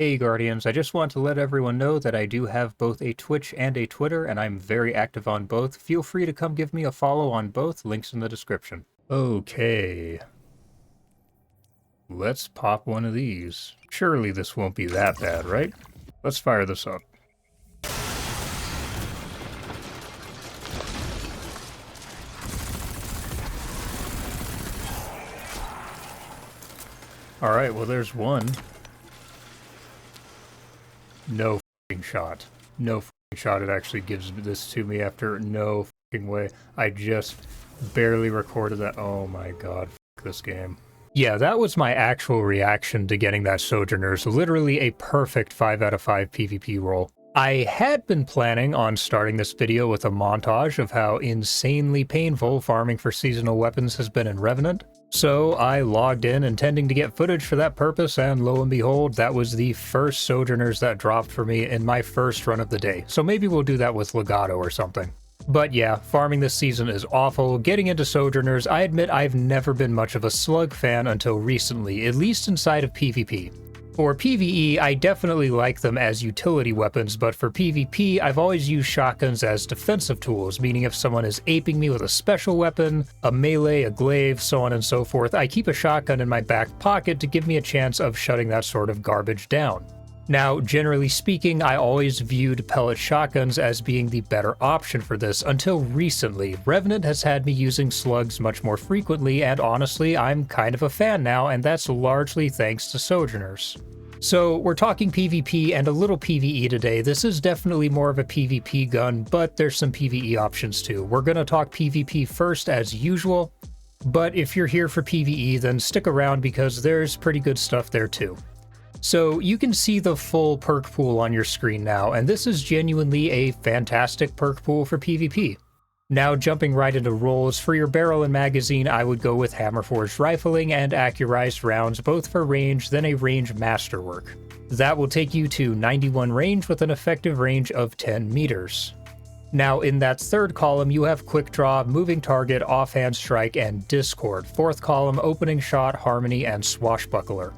Hey Guardians, I just want to let everyone know that I do have both a Twitch and a Twitter, and I'm very active on both. Feel free to come give me a follow on both, links in the description. Okay. Let's pop one of these. Surely this won't be that bad, right? Let's fire this up. Alright, well there's one. No f***ing shot. No f***ing shot it actually gives this to me after no f***ing way. I just barely recorded that. Oh my god, f*** this game. Yeah, that was my actual reaction to getting that Sojourners. Literally a perfect 5 out of 5 PvP roll. I had been planning on starting this video with a montage of how insanely painful farming for seasonal weapons has been in Revenant. So I logged in intending to get footage for that purpose, and lo and behold, that was the first Sojourners that dropped for me in my first run of the day. So maybe we'll do that with Legato or something. But yeah, farming this season is awful. Getting into Sojourners, I admit I've never been much of a Slug fan until recently, at least inside of PvP. For PvE, I definitely like them as utility weapons, but for PvP, I've always used shotguns as defensive tools, meaning if someone is aping me with a special weapon, a melee, a glaive, so on and so forth, I keep a shotgun in my back pocket to give me a chance of shutting that sort of garbage down. Now, generally speaking, I always viewed pellet shotguns as being the better option for this until recently. Revenant has had me using slugs much more frequently, and honestly, I'm kind of a fan now, and that's largely thanks to Sojourners. So, we're talking PvP and a little PvE today. This is definitely more of a PvP gun, but there's some PvE options too. We're gonna talk PvP first as usual, but if you're here for PvE, then stick around because there's pretty good stuff there too. So you can see the full perk pool on your screen now, and this is genuinely a fantastic perk pool for PvP. Now jumping right into rolls, for your barrel and magazine I would go with hammer-forged rifling and accurized rounds, both for range, then a range masterwork. That will take you to 91 range with an effective range of 10 meters. Now in that third column you have quick draw, moving target, offhand strike, and discord. Fourth column, opening shot, harmony, and swashbuckler.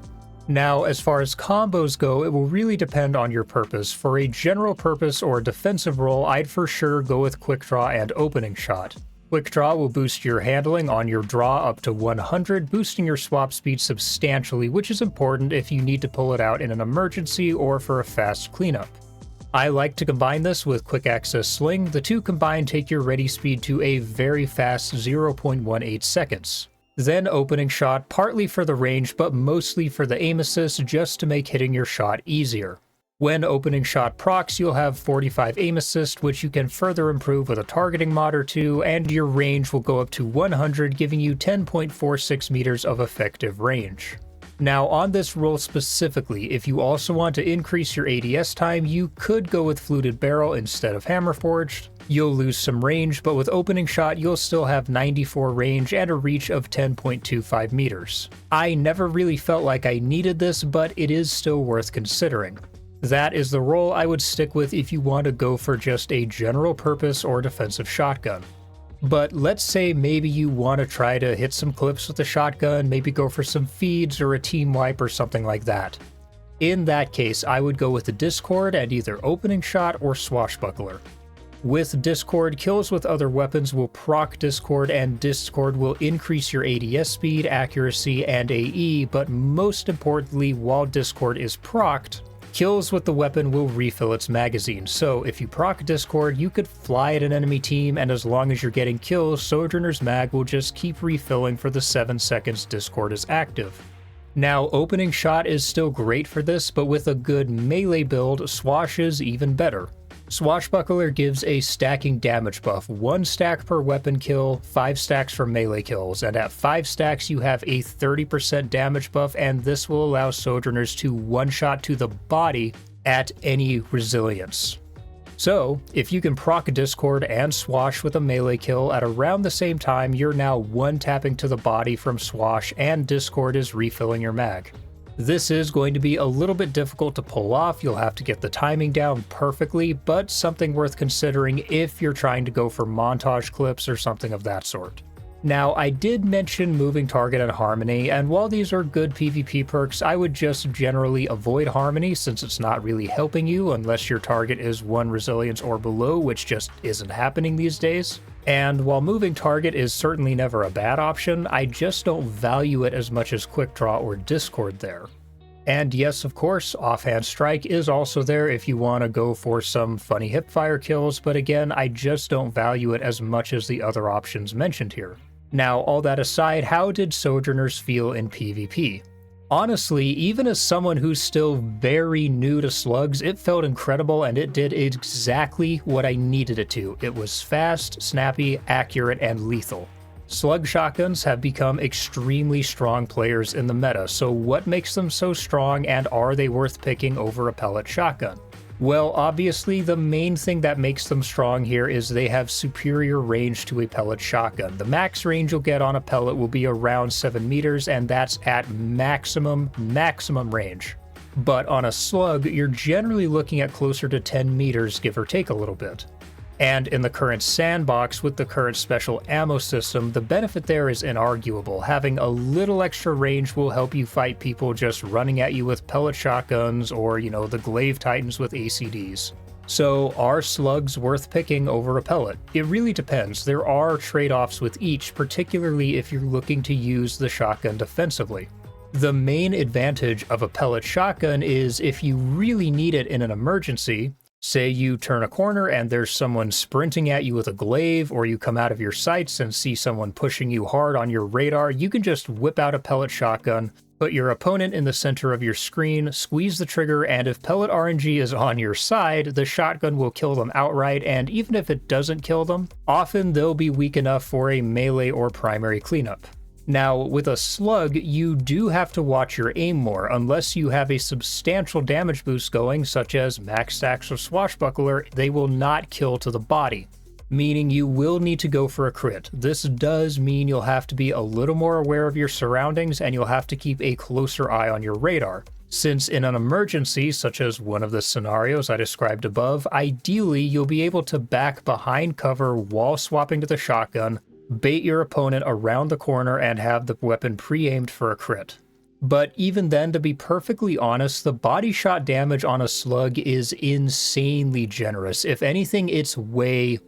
Now, as far as combos go, it will really depend on your purpose. For a general purpose or defensive role, I'd for sure go with Quick Draw and Opening Shot. Quick Draw will boost your handling on your draw up to 100, boosting your swap speed substantially, which is important if you need to pull it out in an emergency or for a fast cleanup. I like to combine this with Quick Access Sling. The two combined take your ready speed to a very fast 0.18 seconds. Then Opening Shot, partly for the range, but mostly for the aim assist, just to make hitting your shot easier. When Opening Shot procs, you'll have 45 aim assist, which you can further improve with a targeting mod or two, and your range will go up to 100, giving you 10.46 meters of effective range. Now on this roll specifically, if you also want to increase your ADS time, you could go with Fluted Barrel instead of Hammer Forged. You'll lose some range, but with Opening Shot you'll still have 94 range and a reach of 10.25 meters. I never really felt like I needed this, but it is still worth considering. That is the roll I would stick with if you want to go for just a general purpose or defensive shotgun. But let's say maybe you want to try to hit some clips with the shotgun, maybe go for some feeds or a team wipe or something like that. In that case, I would go with the Discord and either Opening Shot or Swashbuckler. With Discord, kills with other weapons will proc Discord, and Discord will increase your ADS speed, accuracy, and AE, but most importantly, while Discord is procced, kills with the weapon will refill its magazine. So if you proc Discord, you could fly at an enemy team, and as long as you're getting kills, Sojourner's mag will just keep refilling for the 7 seconds Discord is active. Now, Opening Shot is still great for this, but with a good melee build, Swash is even better. Swashbuckler gives a stacking damage buff, 1 stack per weapon kill, 5 stacks for melee kills, and at 5 stacks you have a 30% damage buff, and this will allow Sojourners to one-shot to the body at any resilience. So, if you can proc Discord and Swash with a melee kill at around the same time, you're now one-tapping to the body from Swash and Discord is refilling your mag. This is going to be a little bit difficult to pull off, you'll have to get the timing down perfectly, but something worth considering if you're trying to go for montage clips or something of that sort. Now, I did mention moving target and harmony, and while these are good PvP perks, I would just generally avoid harmony since it's not really helping you unless your target is 1 resilience or below, which just isn't happening these days. And while moving target is certainly never a bad option, I just don't value it as much as quick draw or discord there. And yes, of course, offhand strike is also there if you want to go for some funny hipfire kills, but again, I just don't value it as much as the other options mentioned here. Now, all that aside, how did Sojourners feel in PvP? Honestly, even as someone who's still very new to Slugs, it felt incredible and it did exactly what I needed it to. It was fast, snappy, accurate, and lethal. Slug shotguns have become extremely strong players in the meta, so what makes them so strong and are they worth picking over a pellet shotgun? Well, obviously the main thing that makes them strong here is they have superior range to a pellet shotgun. The max range you'll get on a pellet will be around 7 meters, and that's at maximum range. But on a slug, you're generally looking at closer to 10 meters, give or take a little bit. And in the current sandbox with the current special ammo system, the benefit there is inarguable. Having a little extra range will help you fight people just running at you with pellet shotguns or, the glaive titans with ACDs. So are slugs worth picking over a pellet? It really depends. There are trade-offs with each, particularly if you're looking to use the shotgun defensively. The main advantage of a pellet shotgun is if you really need it in an emergency. Say you turn a corner and there's someone sprinting at you with a glaive, or you come out of your sights and see someone pushing you hard on your radar, you can just whip out a pellet shotgun, put your opponent in the center of your screen, squeeze the trigger, and if pellet RNG is on your side, the shotgun will kill them outright, and even if it doesn't kill them, often they'll be weak enough for a melee or primary cleanup. Now, with a slug, you do have to watch your aim more, unless you have a substantial damage boost going, such as max stacks or swashbuckler, they will not kill to the body, meaning you will need to go for a crit. This does mean you'll have to be a little more aware of your surroundings, and you'll have to keep a closer eye on your radar. Since in an emergency, such as one of the scenarios I described above, ideally you'll be able to back behind cover while swapping to the shotgun, bait your opponent around the corner, and have the weapon pre-aimed for a crit. But even then, to be perfectly honest, the body shot damage on a slug is insanely generous. If anything, it's way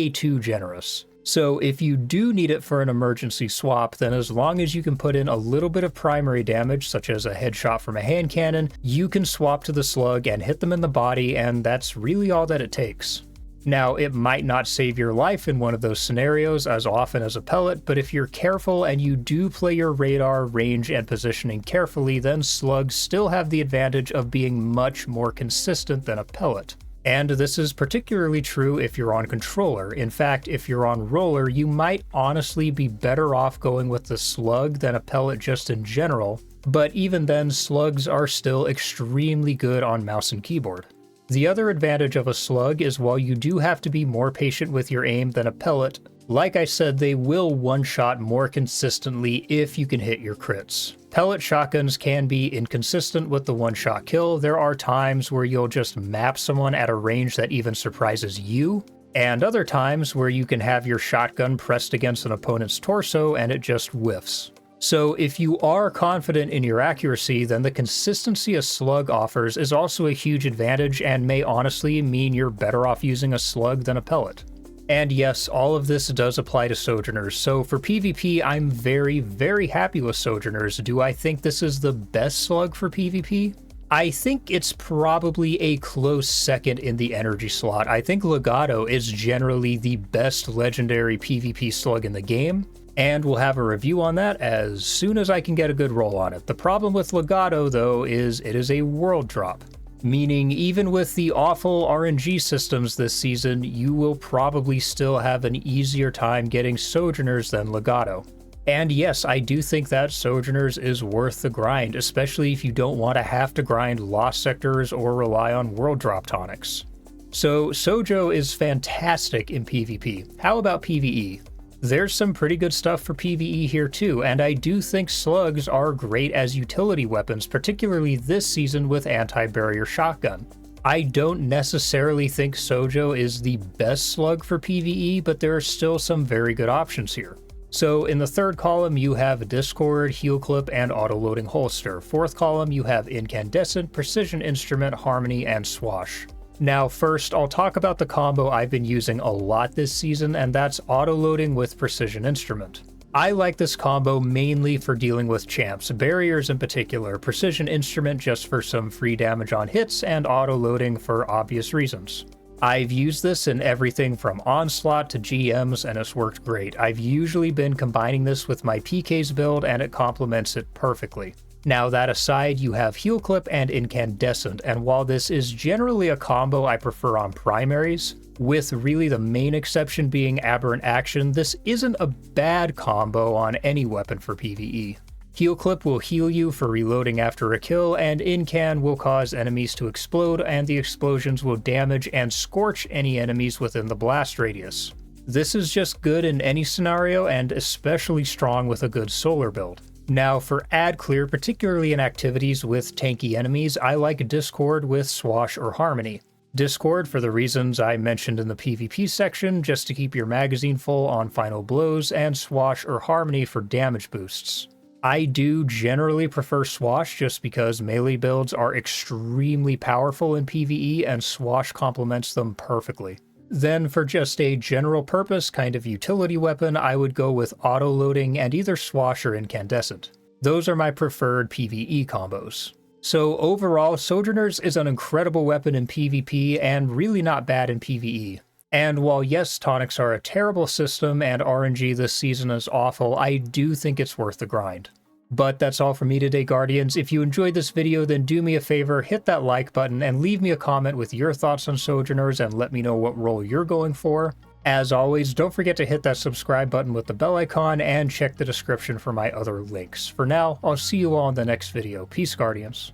too generous. So if you do need it for an emergency swap, then as long as you can put in a little bit of primary damage, such as a headshot from a hand cannon, you can swap to the slug and hit them in the body, and that's really all that it takes. Now, it might not save your life in one of those scenarios as often as a pellet, but if you're careful and you do play your radar, range, and positioning carefully, then slugs still have the advantage of being much more consistent than a pellet. And this is particularly true if you're on controller. In fact, if you're on roller, you might honestly be better off going with the slug than a pellet just in general, but even then, slugs are still extremely good on mouse and keyboard. The other advantage of a slug is while you do have to be more patient with your aim than a pellet, like I said, they will one-shot more consistently if you can hit your crits. Pellet shotguns can be inconsistent with the one-shot kill. There are times where you'll just map someone at a range that even surprises you, and other times where you can have your shotgun pressed against an opponent's torso and it just whiffs. So if you are confident in your accuracy, then the consistency a slug offers is also a huge advantage and may honestly mean you're better off using a slug than a pellet. And yes, all of this does apply to Sojourners, so for PvP, I'm very happy with Sojourners. Do I think this is the best slug for PvP? I think it's probably a close second in the energy slot. I think Legato is generally the best legendary PvP slug in the game, and we'll have a review on that as soon as I can get a good roll on it. The problem with Legato, though, is it is a world drop, meaning even with the awful RNG systems this season, you will probably still have an easier time getting Sojourners than Legato. And yes, I do think that Sojourners is worth the grind, especially if you don't want to have to grind lost sectors or rely on world drop tonics. So Sojo is fantastic in PvP. How about PvE? There's some pretty good stuff for PvE here too, and I do think slugs are great as utility weapons, particularly this season with anti-barrier shotgun. I don't necessarily think Sojo is the best slug for PvE, but there are still some very good options here. So in the third column, you have Discord, Heal Clip, and Auto-Loading Holster. Fourth column, you have Incandescent, Precision Instrument, Harmony, and Swash. Now first, I'll talk about the combo I've been using a lot this season, and that's Auto-Loading with Precision Instrument. I like this combo mainly for dealing with champs, barriers in particular, Precision Instrument just for some free damage on hits, and Auto-Loading for obvious reasons. I've used this in everything from Onslaught to GMs, and it's worked great. I've usually been combining this with my PK's build, and it complements it perfectly. Now that aside, you have Heal Clip and Incandescent, and while this is generally a combo I prefer on primaries, with really the main exception being Aberrant Action, this isn't a bad combo on any weapon for PvE. Heal Clip will heal you for reloading after a kill, and Incan will cause enemies to explode, and the explosions will damage and scorch any enemies within the blast radius. This is just good in any scenario, and especially strong with a good solar build. Now for ad clear, particularly in activities with tanky enemies, I like Discord with Swash or Harmony. Discord for the reasons I mentioned in the PvP section, just to keep your magazine full on final blows, and Swash or Harmony for damage boosts. I do generally prefer Swash just because melee builds are extremely powerful in PvE and Swash complements them perfectly. Then for just a general purpose kind of utility weapon, I would go with Auto-Loading and either Swash or Incandescent. Those are my preferred PvE combos. So overall, Sojourners is an incredible weapon in PvP and really not bad in PvE. And while yes, tonics are a terrible system and RNG this season is awful, I do think it's worth the grind. But that's all from me today, Guardians. If you enjoyed this video, then do me a favor, hit that like button and leave me a comment with your thoughts on Sojourners and let me know what role you're going for. As always, don't forget to hit that subscribe button with the bell icon and check the description for my other links. For now, I'll see you all in the next video. Peace, Guardians.